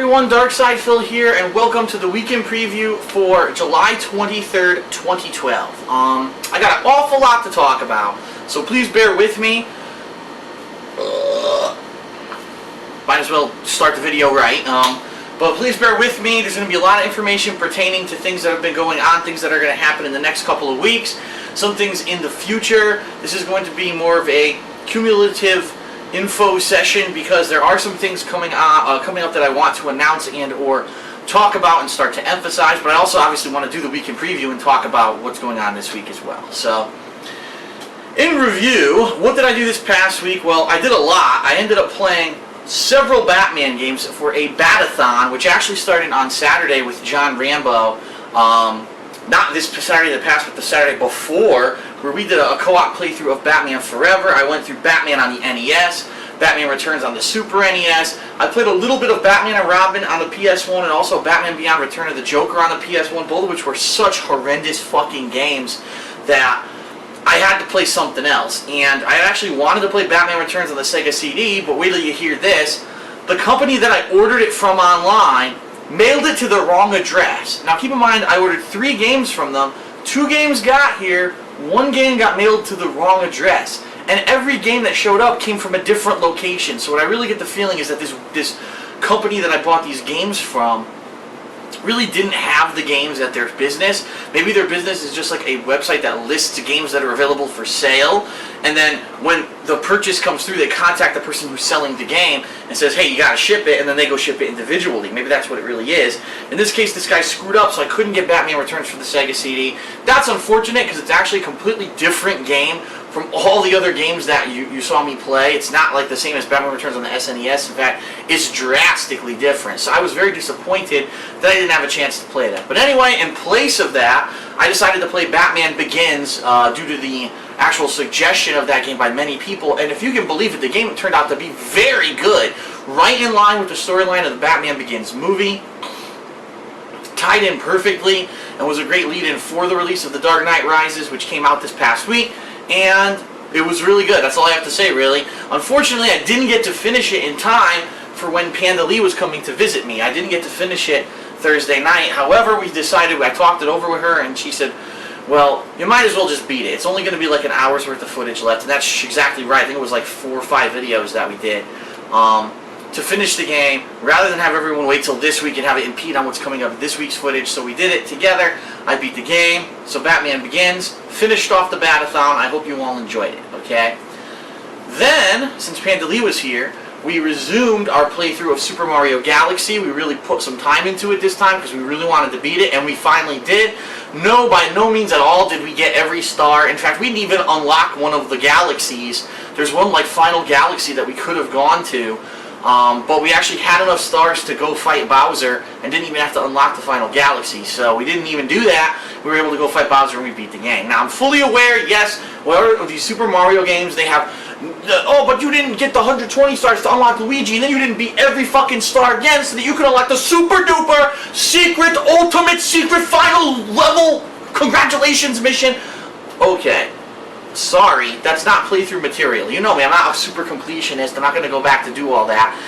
everyone, Darkside Phil here, and welcome to the weekend preview for July 23rd, 2012. I got an awful lot to talk about, so please bear with me. Might as well start the video right. But please bear with me. There's going to be a lot of information pertaining to things that have been going on, things that are going to happen in the next couple of weeks, some things in the future. This is going to be more of a cumulative info session because there are some things coming up that I want to announce and or talk about and start to emphasize, but I also obviously want to do the weekend preview and talk about what's going on this week as well. So, in review, what did I do this past week? Well, I did a lot. I ended up playing several Batman games for a Batathon, which actually started on Saturday with John Rambo. Not this Saturday that passed, but the Saturday before, where we did a co-op playthrough of Batman Forever. I went through Batman on the NES, Batman Returns on the Super NES. I played a little bit of Batman and Robin on the PS1, and also Batman Beyond Return of the Joker on the PS1, both of which were such horrendous fucking games that I had to play something else. And I actually wanted to play Batman Returns on the Sega CD, but wait till you hear this. The company that I ordered it from online mailed it to the wrong address. Now keep in mind, I ordered 3 games from them. 2 games got here, 1 game got mailed to the wrong address. And every game that showed up came from a different location. So what I really get the feeling is that this company that I bought these games from really didn't have the games at their business. Maybe their business is just like a website that lists games that are available for sale, and then when the purchase comes through, they contact the person who's selling the game and says, hey, you gotta ship it, and then they go ship it individually. Maybe that's what it really is. In this case, this guy screwed up, so I couldn't get Batman Returns for the Sega CD. That's unfortunate, because it's actually a completely different game from all the other games that you saw me play. It's not like the same as Batman Returns on the SNES. In fact, it's drastically different. So I was very disappointed that I didn't have a chance to play that. But anyway, in place of that, I decided to play Batman Begins due to the actual suggestion of that game by many people. And if you can believe it, the game turned out to be very good. Right in line with the storyline of the Batman Begins movie. Tied in perfectly and was a great lead-in for the release of The Dark Knight Rises, which came out this past week. And it was really good. That's all I have to say, really. Unfortunately, I didn't get to finish it in time for when Panda Lee was coming to visit me. I didn't get to finish it Thursday night. However, we decided, I talked it over with her, and she said, well, you might as well just beat it. It's only going to be like an hour's worth of footage left, and that's exactly right. I think it was like 4 or 5 videos that we did to finish the game, rather than have everyone wait till this week and have it impede on what's coming up this week's footage. So we did it together. I beat the game. So Batman Begins, finished off the Batathon. I hope you all enjoyed it, okay? Then, since Panda Lee was here, we resumed our playthrough of Super Mario Galaxy. We really put some time into it this time because we really wanted to beat it, and we finally did. No, by no means at all did we get every star. In fact, we didn't even unlock one of the galaxies. There's one like final galaxy that we could have gone to, but we actually had enough stars to go fight Bowser and didn't even have to unlock the final galaxy. So we didn't even do that. We were able to go fight Bowser and we beat the game. Now I'm fully aware, yes, well, of these Super Mario games, they have, oh, but you didn't get the 120 stars to unlock Luigi, and then you didn't beat every fucking star again so that you could unlock the super duper secret, ultimate secret, final level, congratulations mission. Okay. Sorry, that's not playthrough material. You know me, I'm not a super completionist. I'm not going to go back to do all that.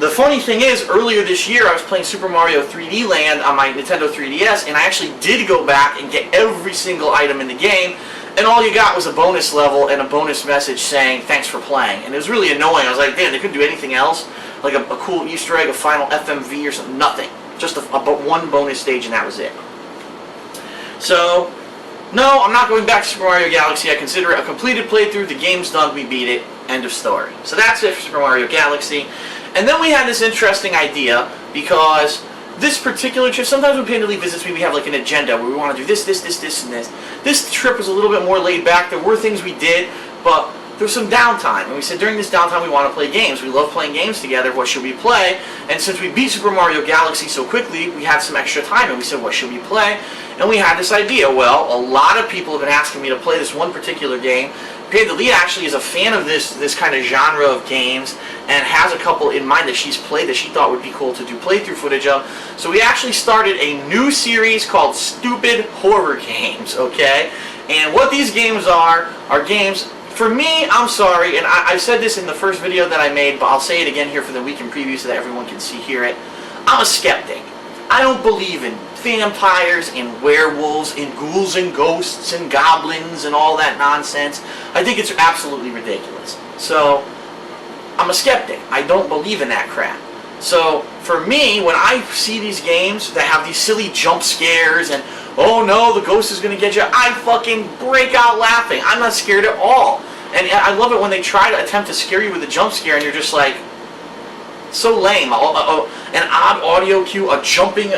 The funny thing is, earlier this year I was playing Super Mario 3D Land on my Nintendo 3DS, and I actually did go back and get every single item in the game, and all you got was a bonus level and a bonus message saying, thanks for playing. And it was really annoying. I was like, damn, they couldn't do anything else? Like a cool Easter egg, a final FMV or something? Nothing. Just one bonus stage, and that was it. So, no, I'm not going back to Super Mario Galaxy. I consider it a completed playthrough. The game's done. We beat it. End of story. So that's it for Super Mario Galaxy. And then we had this interesting idea, because this particular trip, sometimes when Panda Lee visits me, we have like an agenda where we want to do this, this, this, this, and this. This trip was a little bit more laid back. There were things we did, but there was some downtime. And we said during this downtime we want to play games. We love playing games together. What should we play? And since we beat Super Mario Galaxy so quickly, we had some extra time. And we said, what should we play? And we had this idea. Well, a lot of people have been asking me to play this one particular game. Panda Lee actually is a fan of this kind of genre of games and has a couple in mind that she's played that she thought would be cool to do playthrough footage of. So we actually started a new series called Stupid Horror Games, okay? And what these games are games, for me, I'm sorry, and I said this in the first video that I made, but I'll say it again here for the weekend preview so that everyone can hear it. I'm a skeptic. I don't believe in vampires and werewolves and ghouls and ghosts and goblins and all that nonsense. I think it's absolutely ridiculous. So, I'm a skeptic. I don't believe in that crap. So, for me, when I see these games that have these silly jump scares and, oh no, the ghost is going to get you, I fucking break out laughing. I'm not scared at all. And I love it when they try to attempt to scare you with a jump scare and you're just like, so lame. An odd audio cue, a jumping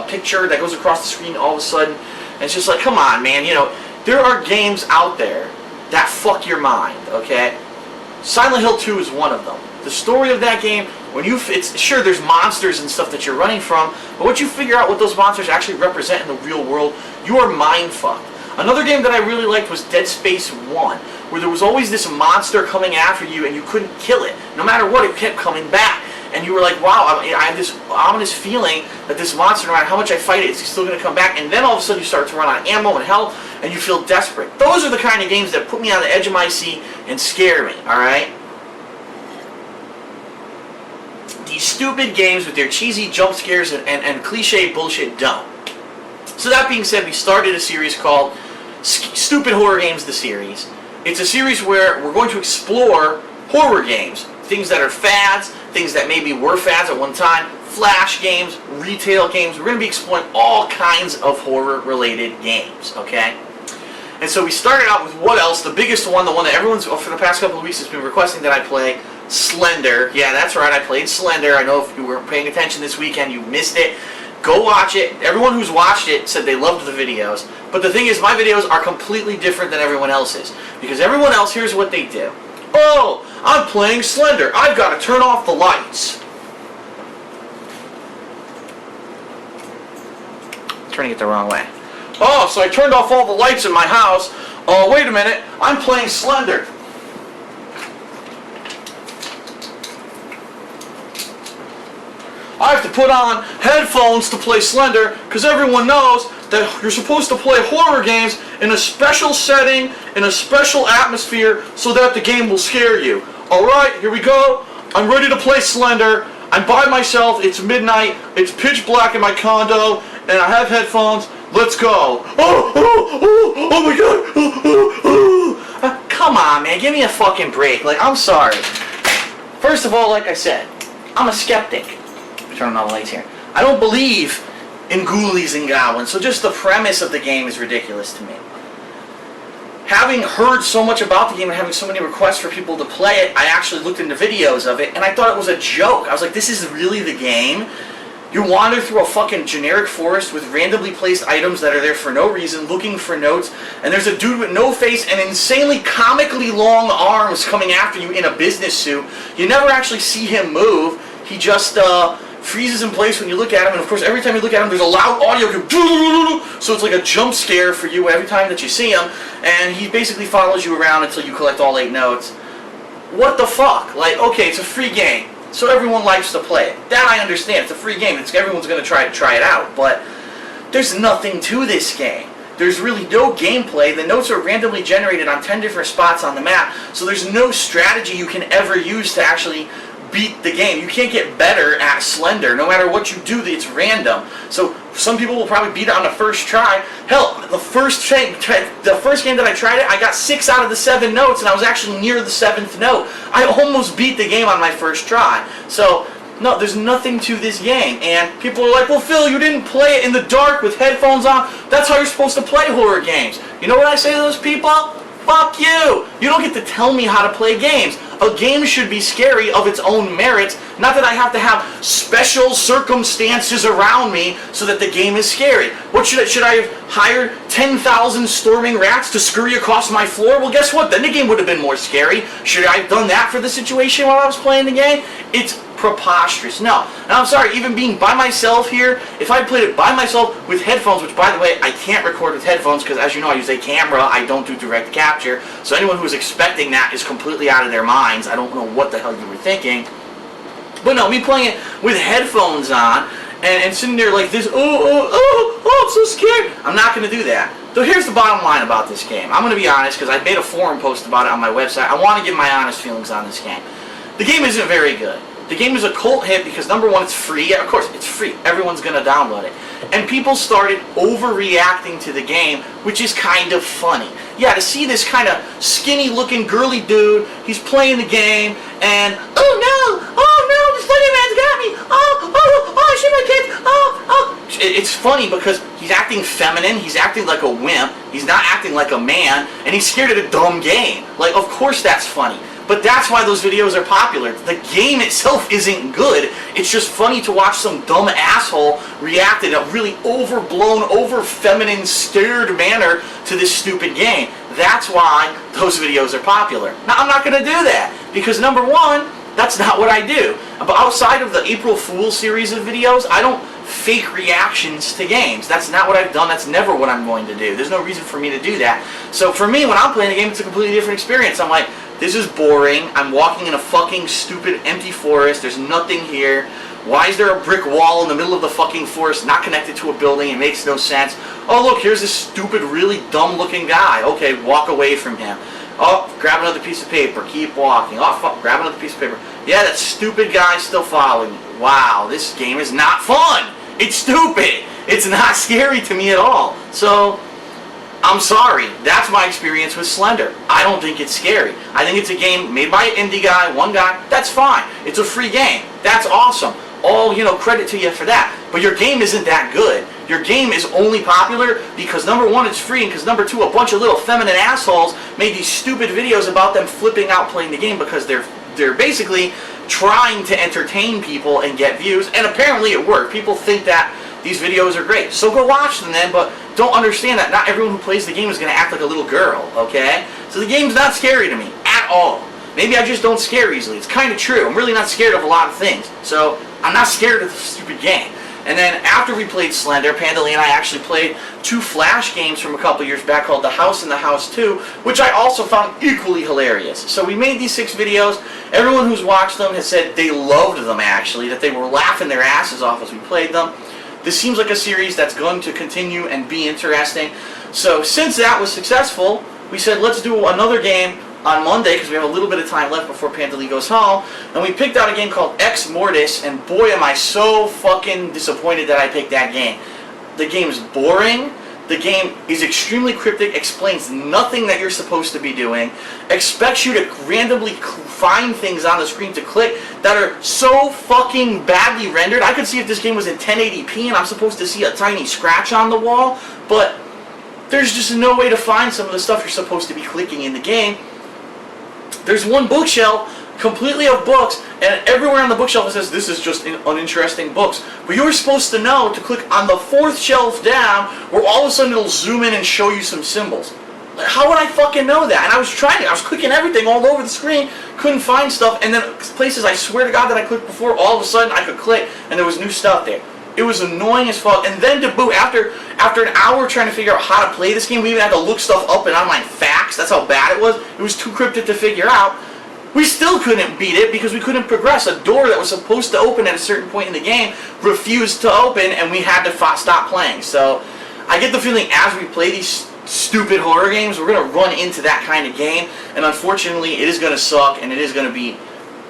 picture that goes across the screen all of a sudden. And it's just like, come on, man. You know, there are games out there that fuck your mind, okay? Silent Hill 2 is one of them. The story of that game, it's sure there's monsters and stuff that you're running from, but once you figure out what those monsters actually represent in the real world, you are mind fucked. Another game that I really liked was Dead Space 1, where there was always this monster coming after you and you couldn't kill it. No matter what, it kept coming back. And you were like, wow, I have this ominous feeling that this monster, no matter how much I fight it, it's still going to come back. And then all of a sudden you start to run out of ammo and health, and you feel desperate. Those are the kind of games that put me on the edge of my seat and scare me, alright? These stupid games with their cheesy jump scares and cliche bullshit don't. So that being said, we started a series called Stupid Horror Games, the series. It's a series where we're going to explore horror games. Things that are fads, things that maybe were fads at one time, flash games, retail games. We're going to be exploring all kinds of horror-related games, okay? And so we started out with what else? The biggest one, the one that everyone's, for the past couple of weeks, has been requesting that I play, Slender. Yeah, that's right, I played Slender. I know if you weren't paying attention this weekend, you missed it. Go watch it. Everyone who's watched it said they loved the videos. But the thing is, my videos are completely different than everyone else's. Because everyone else, here's what they do. Oh, I'm playing Slender. I've got to turn off the lights. Turning it the wrong way. Oh, so I turned off all the lights in my house. Oh, wait a minute. I'm playing Slender. I have to put on headphones to play Slender because everyone knows that you're supposed to play horror games in a special setting, in a special atmosphere, so that the game will scare you. Alright, here we go. I'm ready to play Slender. I'm by myself. It's midnight. It's pitch black in my condo, and I have headphones. Let's go. Oh my god. Come on, man. Give me a fucking break. Like, I'm sorry. First of all, like I said, I'm a skeptic. Turning on the lights here. I don't believe in ghoulies and goblins, so just the premise of the game is ridiculous to me. Having heard so much about the game and having so many requests for people to play it, I actually looked into videos of it, and I thought it was a joke. I was like, this is really the game? You wander through a fucking generic forest with randomly placed items that are there for no reason, looking for notes, and there's a dude with no face and insanely comically long arms coming after you in a business suit. You never actually see him move. He just, freezes in place when you look at him, and of course every time you look at him there's a loud audio so it's like a jump scare for you every time that you see him, and he basically follows you around until you collect all 8 notes. What the fuck? Like, okay, it's a free game, so everyone likes to play it. That I understand. It's a free game. Everyone's going to try it out, but there's nothing to this game. There's really no gameplay. The notes are randomly generated on 10 different spots on the map, so there's no strategy you can ever use to actually beat the game. You can't get better at Slender. No matter what you do, it's random. So some people will probably beat it on the first try. Hell, the first game that I tried it, I got 6 out of the 7 notes, and I was actually near the 7th note. I almost beat the game on my first try. So, no, there's nothing to this game. And people are like, well, Phil, you didn't play it in the dark with headphones on. That's how you're supposed to play horror games. You know what I say to those people? Fuck you! You don't get to tell me how to play games. A game should be scary of its own merits, not that I have to have special circumstances around me so that the game is scary. What should I have hired 10,000 storming rats to scurry across my floor? Well, guess what? Then the game would have been more scary. Should I have done that for the situation while I was playing the game? It's preposterous. No. And I'm sorry, even being by myself here, if I played it by myself with headphones, which by the way, I can't record with headphones because as you know, I use a camera, I don't do direct capture, so anyone who's expecting that is completely out of their minds. I don't know what the hell you were thinking. But no, me playing it with headphones on and sitting there like this, I'm so scared. I'm not going to do that. So here's the bottom line about this game. I'm going to be honest because I made a forum post about it on my website. I want to give my honest feelings on this game. The game isn't very good. The game is a cult hit because, number one, it's free. Yeah, of course, it's free. Everyone's going to download it. And people started overreacting to the game, which is kind of funny. Yeah, to see this kind of skinny-looking, girly dude, he's playing the game, and, oh no, this Slender Man's got me, oh, shit, my kids, oh. It's funny because he's acting feminine, he's acting like a wimp, he's not acting like a man, and he's scared of a dumb game. Like, of course that's funny. But that's why those videos are popular. The game itself isn't good. It's just funny to watch some dumb asshole react in a really overblown, over-feminine, scared manner to this stupid game. That's why those videos are popular. Now, I'm not going to do that. Because, number one, that's not what I do. But outside of the April Fool's series of videos, I don't fake reactions to games. That's not what I've done. That's never what I'm going to do. There's no reason for me to do that. So for me, when I'm playing a game, it's a completely different experience. I'm like, this is boring. I'm walking in a fucking stupid empty forest. There's nothing here. Why is there a brick wall in the middle of the fucking forest not connected to a building? It makes no sense. Oh, look, here's this stupid, really dumb-looking guy. Okay, walk away from him. Oh, grab another piece of paper. Keep walking. Oh, fuck, grab another piece of paper. Yeah, that stupid guy's still following me. Wow, this game is not fun. It's stupid. It's not scary to me at all. So, I'm sorry. That's my experience with Slender. I don't think it's scary. I think it's a game made by an indie guy, one guy. That's fine. It's a free game. That's awesome. All, credit to you for that. But your game isn't that good. Your game is only popular because, number one, it's free, and because, number two, a bunch of little feminine assholes made these stupid videos about them flipping out playing the game because they're basically trying to entertain people and get views, and apparently it worked. People think that these videos are great. So go watch them then, but don't understand that not everyone who plays the game is going to act like a little girl, okay? So the game's not scary to me at all. Maybe I just don't scare easily. It's kind of true. I'm really not scared of a lot of things. So I'm not scared of the stupid game. And then after we played Slender, Pandalina and I actually played 2 Flash games from a couple years back called The House and The House 2, which I also found equally hilarious. So we made these 6 videos. Everyone who's watched them has said they loved them, actually, that they were laughing their asses off as we played them. This seems like a series that's going to continue and be interesting. So since that was successful, we said let's do another game on Monday because we have a little bit of time left before Pandalina goes home. And we picked out a game called Ex Mortis, and boy am I so fucking disappointed that I picked that game. The game is boring. The game is extremely cryptic, explains nothing that you're supposed to be doing, expects you to randomly find things on the screen to click that are so fucking badly rendered. I could see if this game was in 1080p and I'm supposed to see a tiny scratch on the wall, but there's just no way to find some of the stuff you're supposed to be clicking in the game. There's one bookshelf completely of books, and everywhere on the bookshelf it says this is just uninteresting books. But you were supposed to know to click on the 4th shelf down, where all of a sudden it'll zoom in and show you some symbols. Like, how would I fucking know that? And I was trying it. I was clicking everything all over the screen, couldn't find stuff, and then places I swear to God that I clicked before, all of a sudden I could click, and there was new stuff there. It was annoying as fuck. And then to boot, after an hour trying to figure out how to play this game, we even had to look stuff up in online facts. That's how bad it was. It was too cryptic to figure out. We still couldn't beat it because we couldn't progress. A door that was supposed to open at a certain point in the game refused to open, and we had to stop playing. So I get the feeling as we play these stupid horror games, we're going to run into that kind of game, and unfortunately it is going to suck, and it is going to be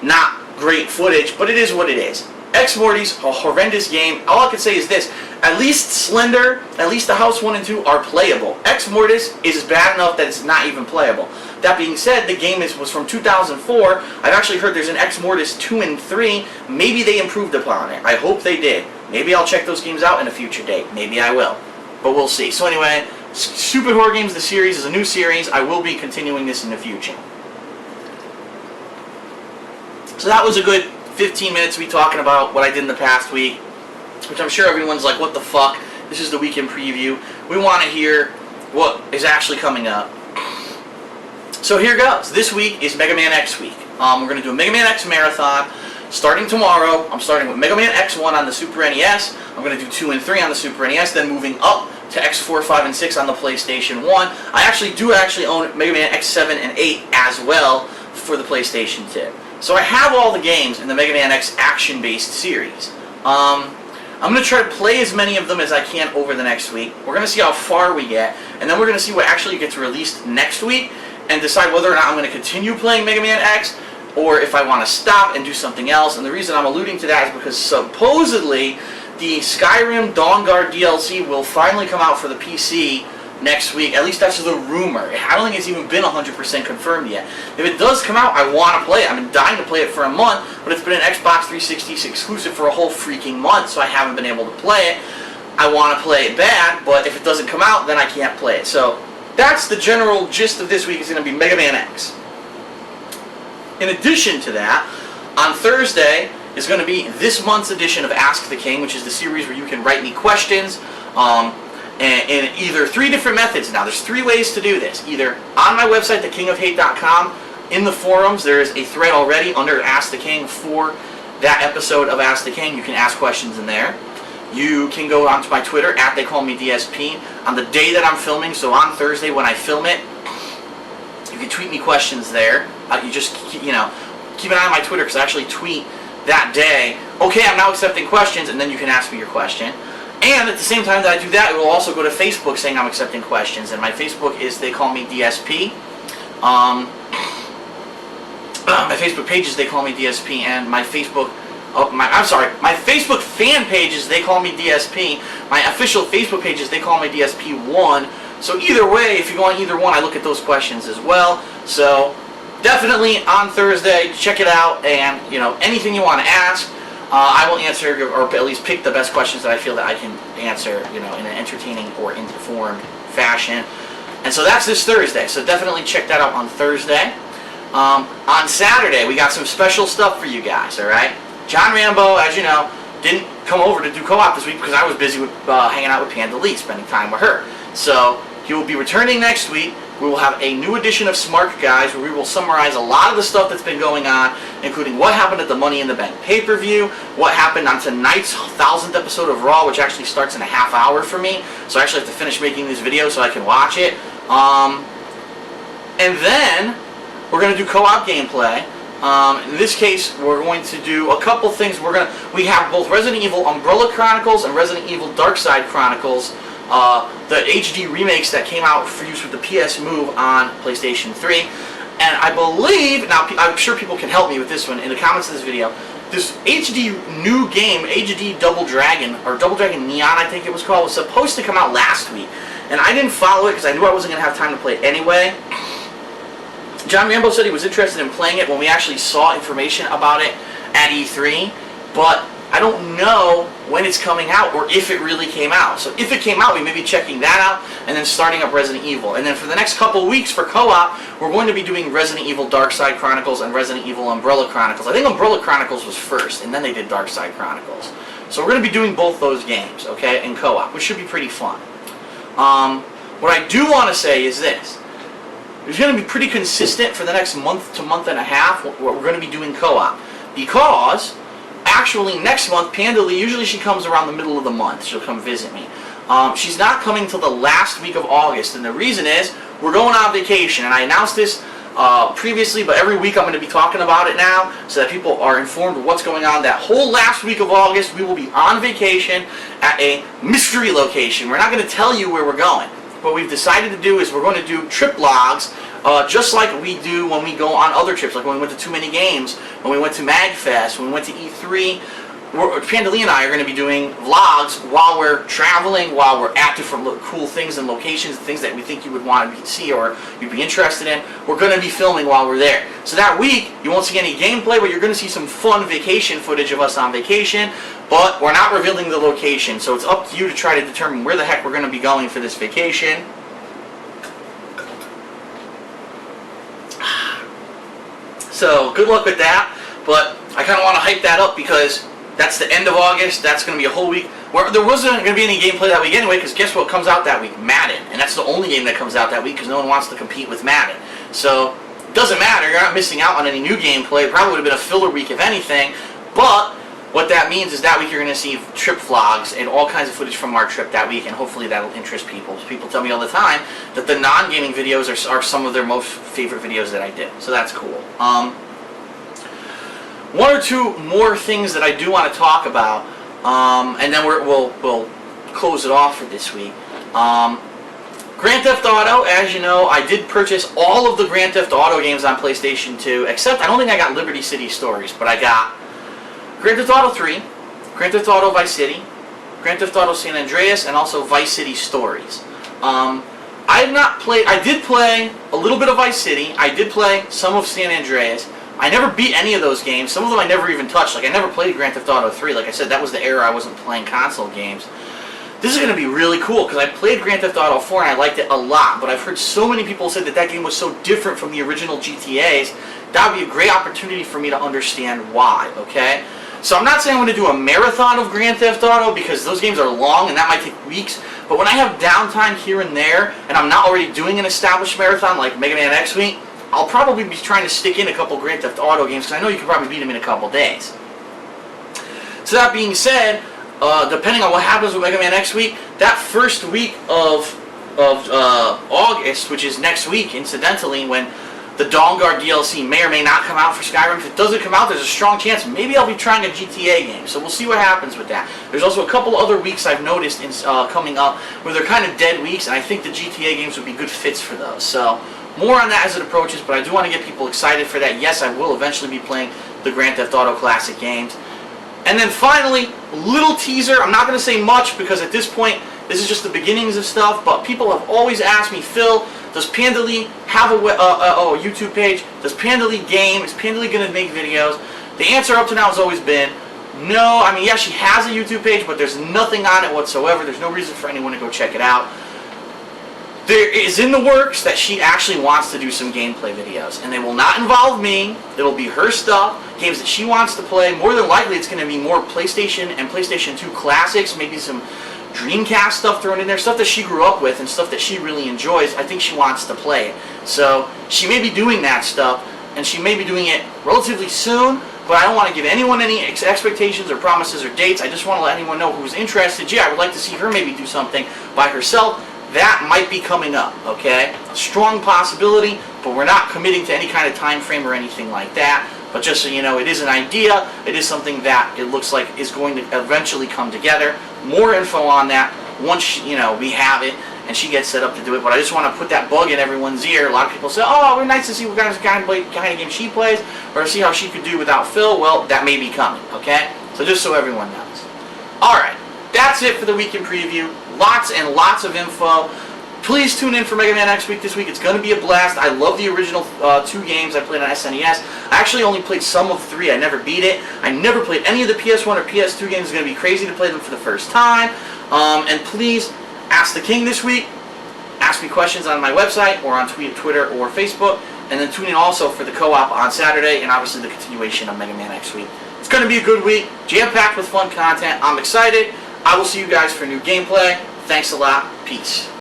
not great footage, but it is what it is. Ex Mortis, a horrendous game. All I can say is this: at least Slender, at least the House 1 and 2 are playable. Ex Mortis is bad enough that it's not even playable. That being said, the game was from 2004. I've actually heard there's an Ex Mortis 2 and 3. Maybe they improved upon it. I hope they did. Maybe I'll check those games out in a future date. Maybe I will. But we'll see. So anyway, Stupid Horror Games, the series, is a new series. I will be continuing this in the future. So that was a good 15 minutes of me talking about what I did in the past week, which I'm sure everyone's like, what the fuck? This is the weekend preview. We want to hear what is actually coming up. So here goes. This week is Megaman X week. We're going to do a Megaman X marathon starting tomorrow. I'm starting with Megaman X1 on the Super NES. I'm going to do 2 and 3 on the Super NES, then moving up to X4, 5, and 6 on the PlayStation 1. I actually own Megaman X7 and 8 as well for the PlayStation 2. So I have all the games in the Mega Man X action-based series. I'm going to try to play as many of them as I can over the next week. We're going to see how far we get, and then we're going to see what actually gets released next week, and decide whether or not I'm going to continue playing Mega Man X, or if I want to stop and do something else. And the reason I'm alluding to that is because supposedly the Skyrim Dawnguard DLC will finally come out for the PC next week. At least that's the rumor. I don't think it's even been 100% confirmed yet. If it does come out, I want to play it. I've been dying to play it for a month, but it's been an Xbox 360 exclusive for a whole freaking month, so I haven't been able to play it. I want to play it bad, but if it doesn't come out, then I can't play it. So that's the general gist of this week. Is going to be Megaman X. In addition to that, on Thursday is going to be this month's edition of Ask the King, which is the series where you can write me questions in either 3 different methods. Now, there's 3 ways to do this. Either on my website, thekingofhate.com, in the forums, there is a thread already under Ask the King for that episode of Ask the King. You can ask questions in there. You can go onto my Twitter, @TheyCallMeDSP, on the day that I'm filming. So on Thursday when I film it, you can tweet me questions there. You just, keep an eye on my Twitter, because I actually tweet that day, okay, I'm now accepting questions, and then you can ask me your question. And at the same time that I do that, it will also go to Facebook saying I'm accepting questions. And my Facebook is They Call Me DSP. My Facebook page is They Call Me DSP, and my Facebook fan page is They Call Me DSP. My official Facebook page is They Call Me DSP1. So either way, if you go on either one, I look at those questions as well. So definitely on Thursday, check it out, and anything you want to ask, I will answer, or at least pick the best questions that I feel that I can answer, in an entertaining or informed fashion. And so that's this Thursday. So definitely check that out on Thursday. On Saturday, we got some special stuff for you guys. All right, John Rambo, as you know, didn't come over to do co-op this week because I was busy with hanging out with Panda Lee, spending time with her. So he will be returning next week. We will have a new edition of Smart Guys where we will summarize a lot of the stuff that's been going on, including what happened at the Money in the Bank pay-per-view, what happened on tonight's 1000th episode of Raw, which actually starts in a half hour for me, so I actually have to finish making this video so I can watch it. And then we're going to do co-op gameplay. In this case, we're going to do a couple things. We have both Resident Evil Umbrella Chronicles and Resident Evil Darkside Chronicles, the HD remakes that came out for use with the PS Move on PlayStation 3. And I believe, now I'm sure people can help me with this one in the comments of this video, this HD new game, HD Double Dragon, or Double Dragon Neon I think it was called, was supposed to come out last week. And I didn't follow it because I knew I wasn't going to have time to play it anyway. John Rambo said he was interested in playing it when we actually saw information about it at E3, but I don't know when it's coming out or if it really came out. So if it came out, we may be checking that out and then starting up Resident Evil. And then for the next couple of weeks for co-op, we're going to be doing Resident Evil Darkside Chronicles and Resident Evil Umbrella Chronicles. I think Umbrella Chronicles was first, and then they did Darkside Chronicles. So we're going to be doing both those games, okay, in co-op, which should be pretty fun. What I do want to say is this. It's going to be pretty consistent for the next month to month and a half what we're going to be doing co-op. Because, actually, next month, Panda Lee, usually she comes around the middle of the month. She'll come visit me. She's not coming till the last week of August, and the reason is we're going on vacation. And I announced this previously, but every week I'm going to be talking about it now so that people are informed of what's going on. That whole last week of August, we will be on vacation at a mystery location. We're not going to tell you where we're going. What we've decided to do is we're going to do trip vlogs just like we do when we go on other trips, like when we went to Too Many Games, when we went to MagFest, when we went to E3. Panda Lee and I are going to be doing vlogs while we're traveling, while we're at different cool things and locations, things that we think you would want to see or you'd be interested in. We're going to be filming while we're there. So that week, you won't see any gameplay, but you're going to see some fun vacation footage of us on vacation. But we're not revealing the location, so it's up to you to try to determine where the heck we're going to be going for this vacation. So, good luck with that, but I kind of want to hype that up because that's the end of August. That's going to be a whole week where there wasn't going to be any gameplay that week anyway, because guess what comes out that week? Madden. And that's the only game that comes out that week because no one wants to compete with Madden. So, it doesn't matter. You're not missing out on any new gameplay. It probably would have been a filler week if anything, but what that means is that week you're going to see trip vlogs and all kinds of footage from our trip that week, and hopefully that'll interest people. People tell me all the time that the non-gaming videos are some of their most favorite videos that I did, so that's cool. One or two more things that I do want to talk about, and then we'll close it off for this week. Grand Theft Auto, as you know, I did purchase all of the Grand Theft Auto games on PlayStation 2, except I don't think I got Liberty City Stories, but I got Grand Theft Auto 3, Grand Theft Auto Vice City, Grand Theft Auto San Andreas, and also Vice City Stories. I have not played, I did play a little bit of Vice City, I did play some of San Andreas. I never beat any of those games. Some of them I never even touched. Like, I never played Grand Theft Auto 3. Like I said, that was the era I wasn't playing console games. This is going to be really cool, because I played Grand Theft Auto 4 and I liked it a lot, but I've heard so many people say that that game was so different from the original GTAs. That would be a great opportunity for me to understand why, okay? So I'm not saying I'm going to do a marathon of Grand Theft Auto, because those games are long and that might take weeks, but when I have downtime here and there, and I'm not already doing an established marathon like Megaman X week, I'll probably be trying to stick in a couple Grand Theft Auto games, because I know you can probably beat them in a couple days. So that being said, depending on what happens with Megaman X week, that first week of August, which is next week, incidentally, when the Dawn Guard DLC may or may not come out for Skyrim. If it doesn't come out, there's a strong chance maybe I'll be trying a GTA game. So we'll see what happens with that. There's also a couple other weeks I've noticed coming up where they're kind of dead weeks, and I think the GTA games would be good fits for those. So more on that as it approaches, but I do want to get people excited for that. Yes, I will eventually be playing the Grand Theft Auto Classic games. And then finally, a little teaser. I'm not going to say much because at this point, this is just the beginnings of stuff, but people have always asked me, Phil, does Pandalee have a YouTube page? Does Pandalee game? Is Pandalee going to make videos? The answer up to now has always been no. I mean, yeah, she has a YouTube page, but there's nothing on it whatsoever. There's no reason for anyone to go check it out. There is in the works that she actually wants to do some gameplay videos, and they will not involve me. It'll be her stuff, games that she wants to play. More than likely, it's going to be more PlayStation and PlayStation 2 classics, maybe some Dreamcast stuff thrown in there, stuff that she grew up with and stuff that she really enjoys. I think she wants to play it. So she may be doing that stuff, and she may be doing it relatively soon, but I don't want to give anyone any expectations or promises or dates. I just want to let anyone know who's interested. Yeah, I would like to see her maybe do something by herself. That might be coming up, okay? A strong possibility, but we're not committing to any kind of time frame or anything like that. But just so you know, it is an idea. It is something that it looks like is going to eventually come together. More info on that once, you know, we have it and she gets set up to do it. But I just want to put that bug in everyone's ear. A lot of people say, oh, it would be nice to see what kind of game she plays or see how she could do without Phil. Well, that may be coming, okay? So just so everyone knows. All right. That's it for the weekend preview. Lots and lots of info. Please tune in for Megaman X week this week. It's going to be a blast. I love the original 2 games I played on SNES. I actually only played some of 3. I never beat it. I never played any of the PS1 or PS2 games. It's going to be crazy to play them for the first time. And please, Ask the King this week. Ask me questions on my website or on Twitter or Facebook. And then tune in also for the co-op on Saturday and obviously the continuation of Megaman X week. It's going to be a good week. Jam-packed with fun content. I'm excited. I will see you guys for new gameplay. Thanks a lot. Peace.